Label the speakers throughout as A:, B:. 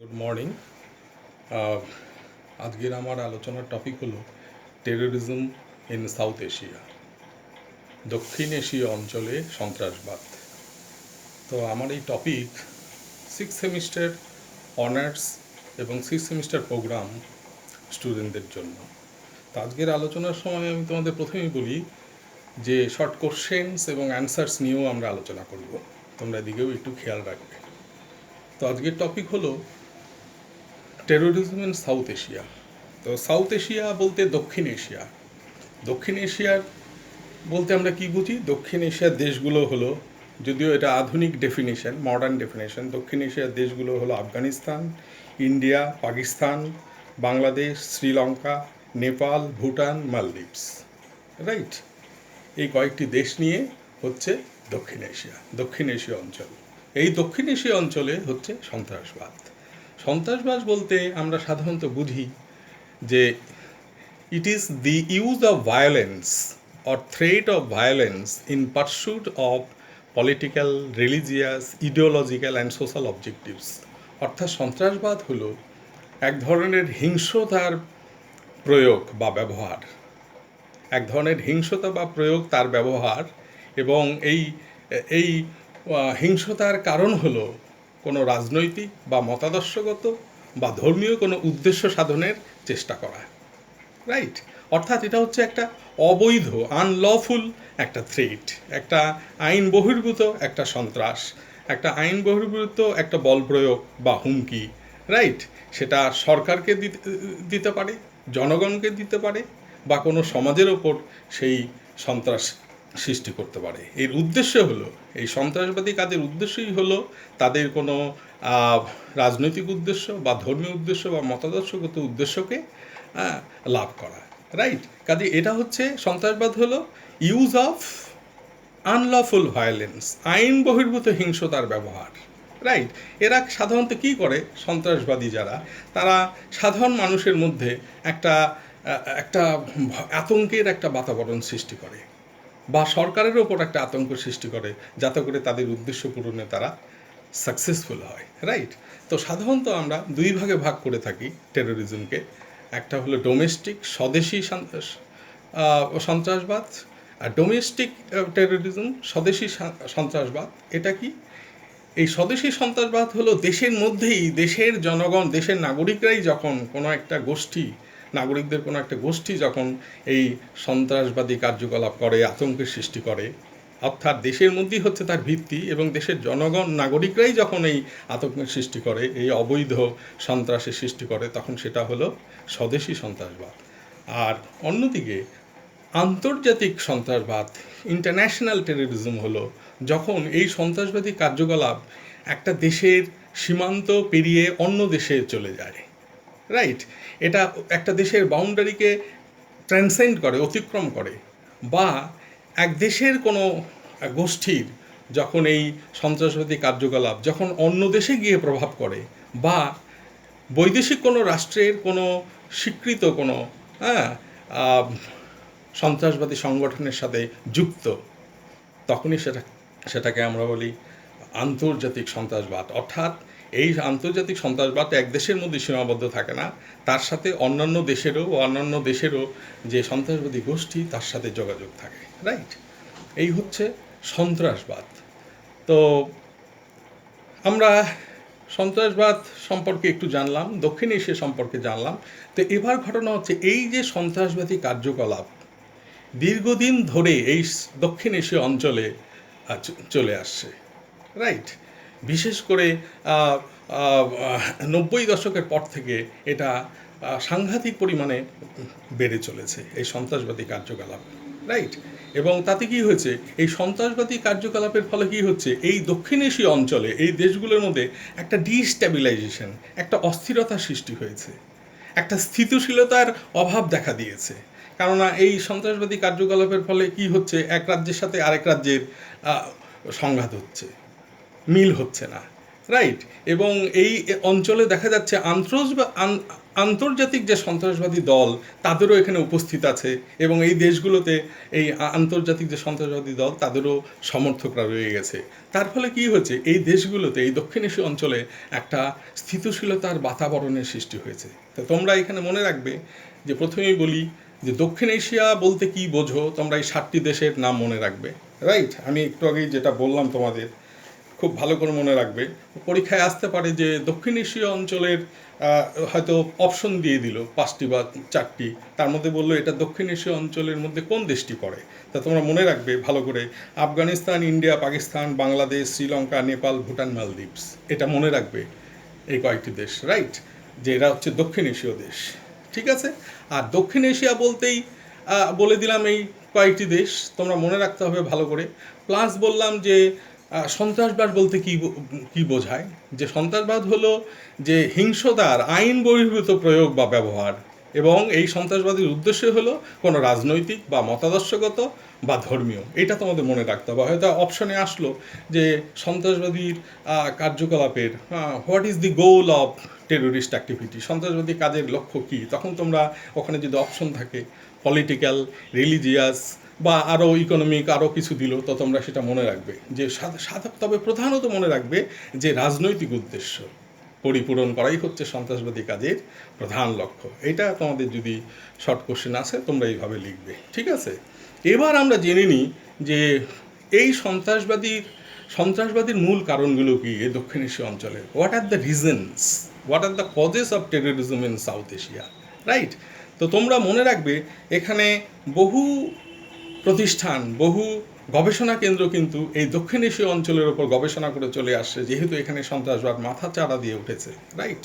A: Good morning. আজকের আমার আলোচনার টপিক হলো টেরোরিজম ইন সাউথ এশিয়া, দক্ষিণ এশীয় অঞ্চলে সন্ত্রাসবাদ। তো আমার এই টপিক 6th সেমিস্টার অনার্স এবং 6th সেমিস্টার প্রোগ্রাম স্টুডেন্টদের জন্য। তো আজকের আলোচনার সময় আমি তোমাদের প্রথমেই বলি যে শর্ট কোশ্চেন্স এবং অ্যান্সার্স নিয়েও আমরা আলোচনা করব, তোমরা এদিকেও একটু খেয়াল রাখবে। তো আজকের টপিক হলো টেরোরিজম ইন সাউথ এশিয়া। তো সাউথ এশিয়া বলতে দক্ষিণ এশিয়া। দক্ষিণ এশিয়ার বলতে আমরা কি বুঝি? দক্ষিণ এশিয়ার দেশগুলো হলো, যদিও এটা আধুনিক ডেফিনেশন, মডার্ন ডেফিনেশন, দক্ষিণ এশিয়ার দেশগুলো হলো Afghanistan, India, Pakistan, Bangladesh, Sri Lanka, Nepal, Bhutan, Maldives. Right? এই কয়েকটি দেশ নিয়ে হচ্ছে দক্ষিণ এশিয়া, দক্ষিণ এশীয় অঞ্চল। এই দক্ষিণ এশীয় অঞ্চলে হচ্ছে সন্ত্রাসবাদ। সন্ত্রাসবাদ বলতে আমরা সাধারণত বুঝি যে it is the use of violence or threat of violence in pursuit of political, religious, ideological and social objectives। অর্থাৎ সন্ত্রাসবাদ হলো এক ধরনের হিংস্রতার প্রয়োগ বা ব্যবহার, এক ধরনের হিংস্রতা বা প্রয়োগ, তার ব্যবহার, এবং এই এই হিংস্রতার কারণ হলো কোনো রাজনৈতিক বা মতাদর্শগত বা ধর্মীয় কোনো উদ্দেশ্য সাধনের চেষ্টা করা। রাইট? অর্থাৎ এটা হচ্ছে একটা অবৈধ, আনলফুল একটা থ্রেট, একটা আইন বহির্ভূত একটা সন্ত্রাস, একটা আইন বহির্ভূত একটা বল প্রয়োগ বা হুমকি। রাইট? সেটা সরকারকে দিতে পারে, জনগণকে দিতে পারে, বা কোনো সমাজের ওপর সেই সন্ত্রাস সৃষ্টি করতে পারে। এর উদ্দেশ্য হলো, এই সন্ত্রাসবাদী কাজের উদ্দেশ্যই হলো তাদের কোনো রাজনৈতিক উদ্দেশ্য বা ধর্মীয় উদ্দেশ্য বা মতাদর্শগত উদ্দেশ্যকে লাভ করা। রাইট? কাজে এটা হচ্ছে সন্ত্রাসবাদ হলো ইউজ অফ আনলফুল ভায়োলেন্স, আইন বহির্ভূত হিংস্রতার ব্যবহার। রাইট? এরা সাধারণত কী করে? সন্ত্রাসবাদী যারা, তারা সাধারণ মানুষের মধ্যে একটা একটা আতঙ্কের একটা বাতাবরণ সৃষ্টি করে, বা সরকারের ওপর একটা আতঙ্ক সৃষ্টি করে, যাতে করে তাদের উদ্দেশ্য পূরণে তারা সাকসেসফুল হয়। রাইট? তো সাধারণত আমরা দুই ভাগে ভাগ করে থাকি টেরোরিজমকে। একটা হলো ডোমেস্টিক, স্বদেশী সন্ত্রাসবাদ, আর ডোমেস্টিক টেরোরিজম, স্বদেশী সন্ত্রাসবাদ। এটা কি? এই স্বদেশী সন্ত্রাসবাদ হলো দেশের মধ্যেই, দেশের জনগণ, দেশের নাগরিকরাই যখন কোনো একটা গোষ্ঠী, নাগরিকদের কোনো একটা গোষ্ঠী যখন এই সন্ত্রাসবাদী কার্যকলাপ করে, আতঙ্কের সৃষ্টি করে, অর্থাৎ দেশের মধ্যেই হচ্ছে তার ভিত্তি, এবং দেশের জনগণ, নাগরিকরাই যখন এই আতঙ্কের সৃষ্টি করে, এই অবৈধ সন্ত্রাসের সৃষ্টি করে, তখন সেটা হলো স্বদেশী সন্ত্রাসবাদ। আর অন্যদিকে আন্তর্জাতিক সন্ত্রাসবাদ, ইন্টারন্যাশনাল টেরোরিজম হলো যখন এই সন্ত্রাসবাদী কার্যকলাপ একটা দেশের সীমান্ত পেরিয়ে অন্য দেশে চলে যায়। রাইট? এটা একটা দেশের বাউন্ডারিকে ট্রান্সেন্ড করে, অতিক্রম করে, বা এক দেশের কোনো গোষ্ঠীর যখন এই সন্ত্রাসবাদী কার্যকলাপ যখন অন্য দেশে গিয়ে প্রভাব করে, বা বৈদেশিক কোনো রাষ্ট্রের কোনো স্বীকৃত কোনো সন্ত্রাসবাদী সংগঠনের সাথে যুক্ত, তখনই সেটাকে আমরা বলি আন্তর্জাতিক সন্ত্রাসবাদ। অর্থাৎ এই আন্তর্জাতিক সন্ত্রাসবাদ এক দেশের মধ্যে সীমাবদ্ধ থাকে না, তার সাথে অন্যান্য দেশেরও যে সন্ত্রাসবাদী গোষ্ঠী, তার সাথে যোগাযোগ থাকে। রাইট? এই হচ্ছে সন্ত্রাসবাদ। তো আমরা সন্ত্রাসবাদ সম্পর্কে একটু জানলাম, দক্ষিণ এশিয়া সম্পর্কে জানলাম। তো এবার ঘটনা হচ্ছে, এই যে সন্ত্রাসবাদী কার্যকলাপ দীর্ঘদিন ধরে এই দক্ষিণ এশীয় অঞ্চলে চলে আসছে। রাইট? বিশেষ করে 90 দশকের পর থেকে এটা সাংঘাতিক পরিমাণে বেড়ে চলেছে, এই সন্ত্রাসবাদী কার্যকলাপ। রাইট? এবং তাতে কি হয়েছে? এই সন্ত্রাসবাদী কার্যকলাপের ফলে কি হচ্ছে? এই দক্ষিণ এশীয় অঞ্চলে, এই দেশগুলোর মধ্যে একটা ডিস্ট্যাবিলাইজেশন, একটা অস্থিরতা সৃষ্টি হয়েছে, একটা স্থিতিশীলতার অভাব দেখা দিয়েছে। কেননা এই সন্ত্রাসবাদী কার্যকলাপের ফলে কি হচ্ছে? এক রাজ্যের সাথে আরেক রাজ্যের সংঘাত হচ্ছে, মিল হচ্ছে না। রাইট। এবং এই অঞ্চলে দেখা যাচ্ছে আন্তর্জাতিক যে সন্ত্রাসবাদী দল তাদেরও এখানে উপস্থিত আছে, এবং এই দেশগুলোতে এই আন্তর্জাতিক যে সন্ত্রাসবাদী দল তাদেরও সমর্থকরা রয়ে গেছে। তার ফলে কী হয়েছে, এই দেশগুলোতে, এই দক্ষিণ এশীয় অঞ্চলে একটা স্থিতিশীলতার বাতাবরণের সৃষ্টি হয়েছে। তো তোমরা এখানে মনে রাখবে যে প্রথমেই বলি যে দক্ষিণ এশিয়া বলতে কি বোঝো, তোমরা এই 7টি দেশের নাম মনে রাখবে। রাইট, আমি একটু আগেই যেটা বললাম তোমাদের খুব ভালো করে মনে রাখবে। পরীক্ষায় আসতে পারে যে দক্ষিণ এশীয় অঞ্চলের হয়তো অপশন দিয়ে দিল 5টি বা 4টি, তার মধ্যে বললো এটা দক্ষিণ এশীয় অঞ্চলের মধ্যে কোন দেশটি পড়ে। তা তোমরা মনে রাখবে ভালো করে, আফগানিস্তান, ইন্ডিয়া, পাকিস্তান, বাংলাদেশ, শ্রীলঙ্কা, নেপাল, ভুটান, মালদ্বীপস, এটা মনে রাখবে এই কয়েকটি দেশ। রাইট, যে এরা হচ্ছে দক্ষিণ এশীয় দেশ। ঠিক আছে, আর দক্ষিণ এশিয়া বলতেই বলে দিলাম এই কয়েকটি দেশ, তোমরা মনে রাখতে হবে ভালো করে। প্লাস বললাম যে সন্ত্রাসবাদ বলতে কি বোঝায়, যে সন্ত্রাসবাদ হলো যে হিংসতার আইন বহির্ভূত প্রয়োগ বা ব্যবহার, এবং এই সন্ত্রাসবাদীর উদ্দেশ্য হলো কোনো রাজনৈতিক বা মতাদর্শগত বা ধর্মীয়। এটা তোমাদের মনে রাখতে হবে। হয়তো অপশনে আসলো যে সন্ত্রাসবাদীর কার্যকলাপের what is the goal of terrorist activity, সন্ত্রাসবাদী কাজের লক্ষ্য কী, তখন তোমরা ওখানে যদি অপশন থাকে পলিটিক্যাল, রিলিজিয়াস বা আরও ইকোনমিক আরও কিছু দিল, তো তোমরা সেটা মনে রাখবে যে তবে প্রধানত মনে রাখবে যে রাজনৈতিক উদ্দেশ্য পরিপূরণ করাই হচ্ছে সন্ত্রাসবাদী কাজের প্রধান লক্ষ্য। এটা তোমাদের যদি শর্ট কোশ্চেন আসে তোমরা এইভাবে লিখবে। ঠিক আছে, এবার আমরা জেনে নিই যে এই সন্ত্রাসবাদীর মূল কারণগুলো কি এই দক্ষিণ এশীয় অঞ্চলে। What are the reasons, what are the causes of terrorism in south Asia. Right, তো তোমরা মনে রাখবে এখানে বহু প্রতিষ্ঠান, বহু গবেষণা কেন্দ্র কিন্তু এই দক্ষিণ এশীয় অঞ্চলের ওপর গবেষণা করে চলে আসছে, যেহেতু এখানে সন্ত্রাসবাদ মাথা চাড়া দিয়ে উঠেছে। রাইট,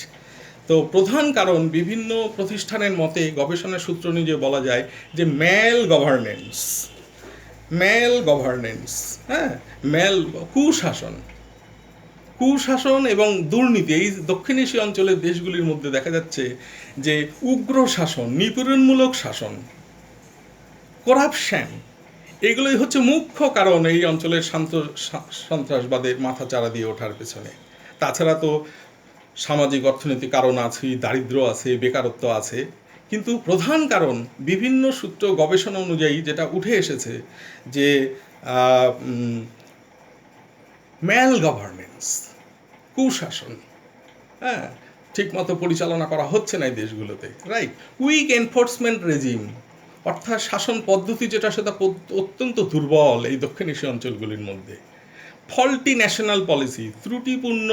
A: তো প্রধান কারণ বিভিন্ন প্রতিষ্ঠানের মতে, গবেষণার সূত্র অনুযায়ী বলা যায় যে ম্যাল গভর্নেন্স, হ্যাঁ, কুশাসন এবং দুর্নীতি এই দক্ষিণ এশীয় অঞ্চলের দেশগুলির মধ্যে দেখা যাচ্ছে যে উগ্র শাসন, নিপীড়নমূলক শাসন, করাপশন, এগুলোই হচ্ছে মুখ্য কারণ এই অঞ্চলের সন্ত্রাসবাদের মাথা চাড়া দিয়ে ওঠার পেছনে। তাছাড়া তো সামাজিক অর্থনৈতিক কারণ আছে, দারিদ্র্য আছে, বেকারত্ব আছে, কিন্তু প্রধান কারণ বিভিন্ন সূত্র গবেষণা অনুযায়ী যেটা উঠে এসেছে যে ম্যাল গভর্নেন্স, কুশাসন, হ্যাঁ, ঠিকমতো পরিচালনা করা হচ্ছে না এই দেশগুলোতে। রাইট, উইক এনফোর্সমেন্ট রেজিম, অর্থাৎ শাসন পদ্ধতি যেটা সেটা অত্যন্ত দুর্বল এই দক্ষিণ এশীয় অঞ্চলগুলির মধ্যে। ফল্টি ন্যাশনাল পলিসি, ত্রুটিপূর্ণ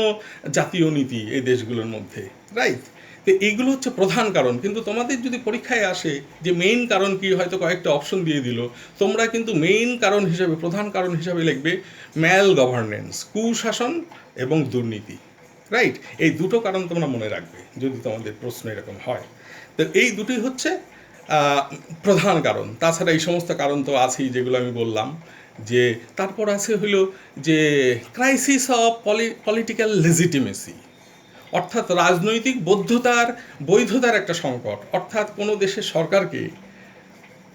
A: জাতীয় নীতি এই দেশগুলোর মধ্যে। রাইট, তো এইগুলো হচ্ছে প্রধান কারণ। কিন্তু তোমাদের যদি পরীক্ষায় আসে যে মেইন কারণ কি, হয়তো কয়েকটা অপশন দিয়ে দিল, তোমরা কিন্তু মেইন কারণ হিসাবে, প্রধান কারণ হিসাবে লিখবে ম্যাল গভর্নেন্স, কুশাসন এবং দুর্নীতি। রাইট, এই দুটো কারণ তোমরা মনে রাখবে যদি তোমাদের প্রশ্ন এরকম হয়। তো এই দুটোই হচ্ছে প্রধান কারণ। তাছাড়া এই সমস্ত কারণ তো আছেই যেগুলো আমি বললাম। যে তারপর আছে হলো যে ক্রাইসিস অফ পলিটিক্যাল লেজিটিমেসি, অর্থাৎ রাজনৈতিক বৈধতার একটা সংকট, অর্থাৎ কোনো দেশের সরকারকে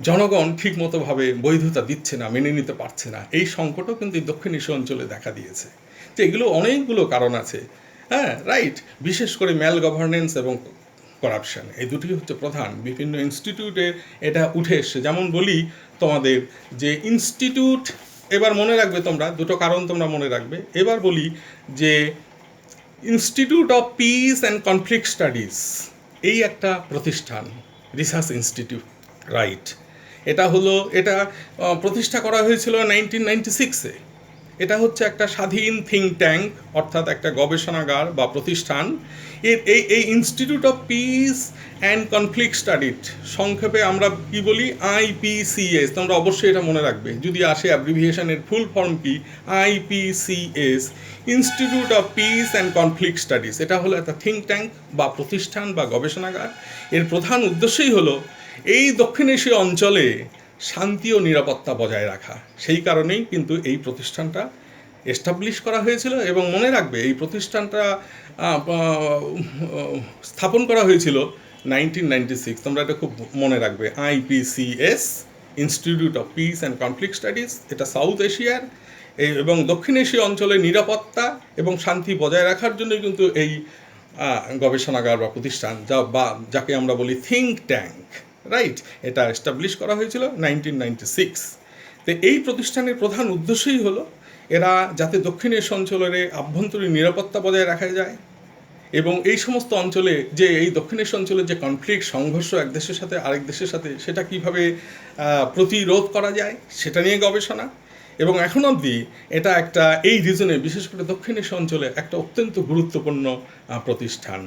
A: জনগণ ঠিকমতোভাবে বৈধতা দিচ্ছে না, মেনে নিতে পারছে না। এই সংকটও কিন্তু দক্ষিণ এশীয় অঞ্চলে দেখা দিয়েছে। যে এগুলো অনেকগুলো কারণ আছে, হ্যাঁ। রাইট, বিশেষ করে ম্যাল গভর্নেন্স এবং করাপশন, এই দুটি হচ্ছে প্রধান। বিভিন্ন ইনস্টিটিউটে এটা উঠে এসছে। যেমন বলি তোমাদের যে ইনস্টিটিউট, এবার মনে রাখবে তোমরা দুটো কারণ তোমরা মনে রাখবে। এবার বলি যে institute of piece and conflict studies, এই একটা প্রতিষ্ঠান, রিসার্চ ইনস্টিটিউট। রাইট, এটা প্রতিষ্ঠা করা হয়েছিল 1996-এ। এটা হচ্ছে একটা স্বাধীন থিঙ্ক ট্যাঙ্ক, অর্থাৎ একটা গবেষণাগার বা প্রতিষ্ঠান। এই institute of piece and conflict studies, সংক্ষেপে আমরা কি বলি, IPCS। তোমরা অবশ্যই এটা মনে রাখবে, যদি আসে অ্যাব্রিভিয়েশনের ফুল ফর্ম কি, IPCS, institute of piece and conflict studies. এটা হলো একটা থিঙ্ক ট্যাঙ্ক বা প্রতিষ্ঠান বা গবেষণাগার। এর প্রধান উদ্দেশ্যই হলো এই দক্ষিণ এশীয় অঞ্চলে শান্তি ও নিরাপত্তা বজায় রাখা। সেই কারণেই কিন্তু এই প্রতিষ্ঠানটা এস্টাবলিশ করা হয়েছিল। এবং মনে রাখবে এই প্রতিষ্ঠানটা স্থাপন করা হয়েছিল 1996। তোমরা এটা খুব মনে রাখবে, IPCS, institute of piece and conflict studies. এটা সাউথ এশিয়ার এবং দক্ষিণ এশীয় অঞ্চলে নিরাপত্তা এবং শান্তি বজায় রাখার জন্য কিন্তু এই গবেষণাগার বা প্রতিষ্ঠান যাকে আমরা বলি থিঙ্ক ট্যাঙ্ক, রাইট, এটা এস্টাবলিশ করা হয়েছিল 1996। তো এই প্রতিষ্ঠানের প্রধান উদ্দেশ্যই হলো এরা যাতে দক্ষিণ এশীয় অঞ্চলের আভ্যন্তরীণ নিরাপত্তা বজায় রাখা যায় এবং এই সমস্ত অঞ্চলে যে এই দক্ষিণ এশীয় অঞ্চলের যে কনফ্লিক্ট, সংঘর্ষ এক দেশের সাথে আরেক দেশের সাথে, সেটা কিভাবে প্রতিরোধ করা যায় সেটা নিয়ে গবেষণা। এবং এখন অবধি এটা একটা এই রিজনে, বিশেষ করে দক্ষিণ এশীয় অঞ্চলে একটা অত্যন্ত গুরুত্বপূর্ণ প্রতিষ্ঠান,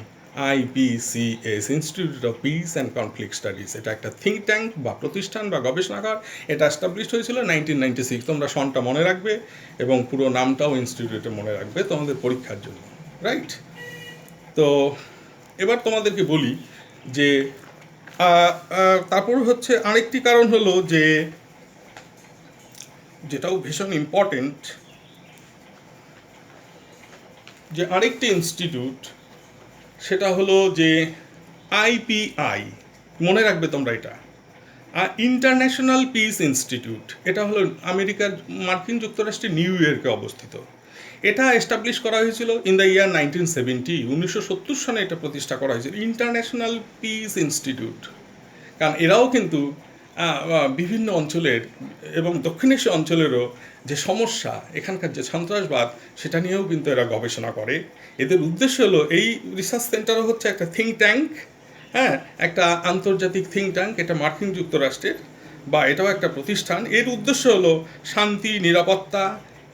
A: IPCS, institute of piece and conflict studies. এটা একটা থিঙ্ক ট্যাঙ্ক বা প্রতিষ্ঠান বা গবেষণাগার। এটা এস্টাবলিশ হয়েছিল 1996। তোমরা সনটা মনে রাখবে এবং পুরো নামটাও ইনস্টিটিউটে মনে রাখবে তোমাদের পরীক্ষার জন্য, রাইট। তো এবার তোমাদেরকে বলি যে তারপর হচ্ছে আরেকটি কারণ হলো যে, যেটাও ভীষণ ইম্পর্টেন্ট, যে আরেকটি ইনস্টিটিউট, সেটা হলো যে IPI, মনে রাখবে তোমরা এটা, ইন্টারন্যাশনাল পিস ইনস্টিটিউট। এটা হলো মার্কিন যুক্তরাষ্ট্রের নিউ ইয়র্কে অবস্থিত। এটা এস্টাবলিশ করা হয়েছিল ইন দ্য ইয়ার 1970, 1970 সনে এটা প্রতিষ্ঠা করা হয়েছিল, ইন্টারন্যাশনাল পিস ইনস্টিটিউট। কারণ এরাও কিন্তু বিভিন্ন অঞ্চলের এবং দক্ষিণ এশীয় অঞ্চলেরও যে সমস্যা, এখানকার যে সন্ত্রাসবাদ, সেটা নিয়েও কিন্তু এরা গবেষণা করে। এদের উদ্দেশ্য হলো, এই রিসার্চ সেন্টারও হচ্ছে একটা থিঙ্ক ট্যাঙ্ক, হ্যাঁ, একটা আন্তর্জাতিক থিঙ্ক ট্যাঙ্ক, এটা মার্কিন যুক্তরাষ্ট্রের, বা এটাও একটা প্রতিষ্ঠান। এর উদ্দেশ্য হলো শান্তি, নিরাপত্তা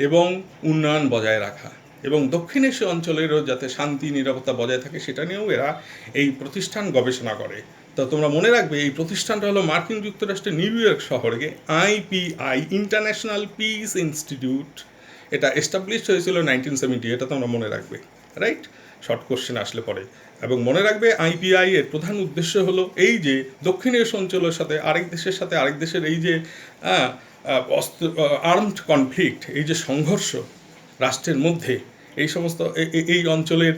A: এবং উন্নয়ন বজায় রাখা, এবং দক্ষিণ এশীয় অঞ্চলেরও যাতে শান্তি নিরাপত্তা বজায় থাকে সেটা নিয়েও এরা এই প্রতিষ্ঠান গবেষণা করে। তো তোমরা মনে রাখবে এই প্রতিষ্ঠানটা হলো মার্কিন যুক্তরাষ্ট্রের নিউ ইয়র্ক শহরে IPI, ইন্টারন্যাশনাল পিস ইনস্টিটিউট। এটা এস্টাবলিশ হয়েছিল 1970, এটা তোমরা মনে রাখবে, রাইট, শর্ট কোশ্চেন আসলে পরে। এবং মনে রাখবে IPI এর প্রধান উদ্দেশ্য হলো এই যে দক্ষিণ এশীয় অঞ্চলের সাথে আরেক দেশের এই যে আর্মড কনফ্লিক্ট, এই যে সংঘর্ষ রাষ্ট্রের মধ্যে, এই সমস্ত এই অঞ্চলের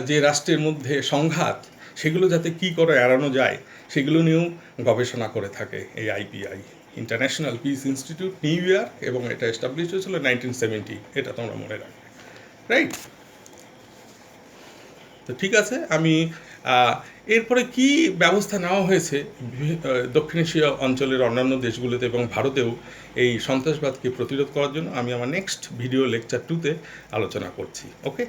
A: যে রাষ্ট্রের মধ্যে সংঘাত, সেগুলো যাতে কী করে এড়ানো যায় সেগুলো নিয়েও গবেষণা করে থাকে এই IPI, international piece institute, new York, এবং এটা এস্টাবলিশ হয়েছিল 1970। এটা তোমরা মনে রাখবে, রাইট। তো ঠিক আছে, আমি এরপরে কি ব্যবস্থা নেওয়া হয়েছে দক্ষিণ এশীয় অঞ্চলের অন্যান্য দেশগুলোতে এবং ভারতেও এই সন্ত্রাসবাদকে প্রতিরোধ করার জন্য, আমি আমার নেক্সট ভিডিও লেকচার 2-তে আলোচনা করছি। ওকে।